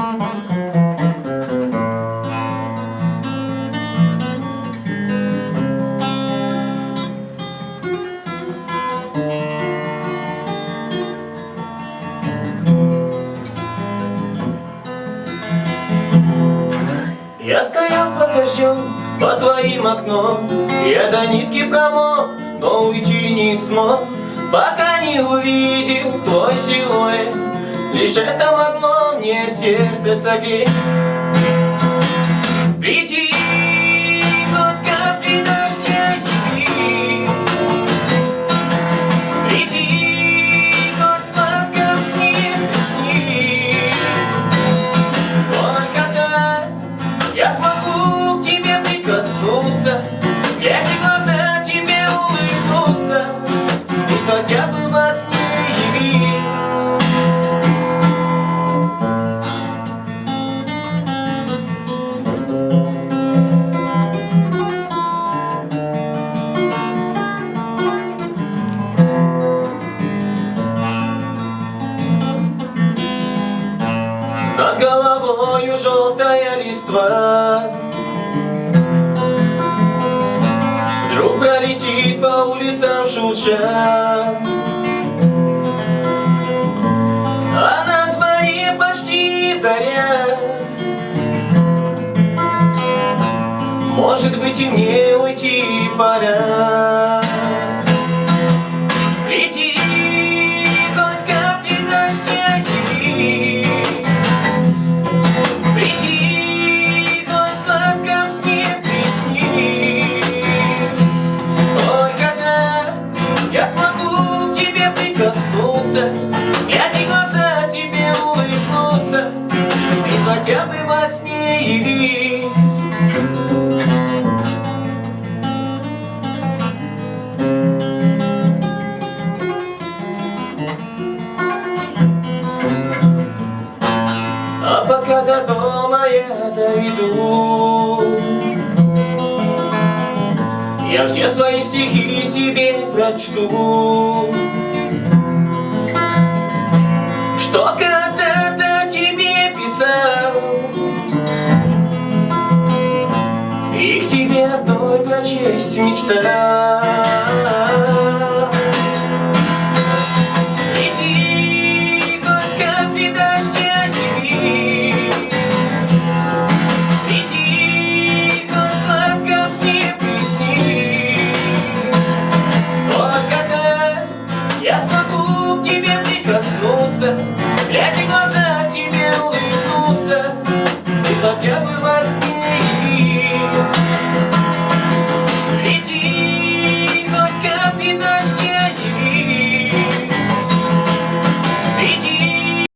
Я стоял под дождем, под твоим окном. Я до нитки промок, но уйти не смог, пока не увидел твой силуэт. Лишь это могло мне сердце согреть. Приди, хоть капли дождя яви. Приди, хоть сладко в сне пришли. Только так я смогу к тебе прикоснуться, глядя в глаза тебе улыбнуться, и хотя бы во сне явись. Над головою желтая листва вдруг пролетит по улицам шурша, а на дворе почти заря. Может быть, и мне уйти пора. Приди, хоть капли дождя яви. Приди, хоть сладко в сне приснись. Только так я смогу к тебе прикоснуться, глядя в глаза тебе улыбнуться, и хотя бы во сне явись. А пока до дома я дойду, я все свои стихи себе прочту, что когда-то тебе писал, и к тебе одной прочесть мечтал. Приди, хоть капли дождя яви. Приди, хоть сладко в сне приснись. Только так я смогу к тебе прикоснуться, глядя в глаза тебе улыбнуться, и хотя бы во сне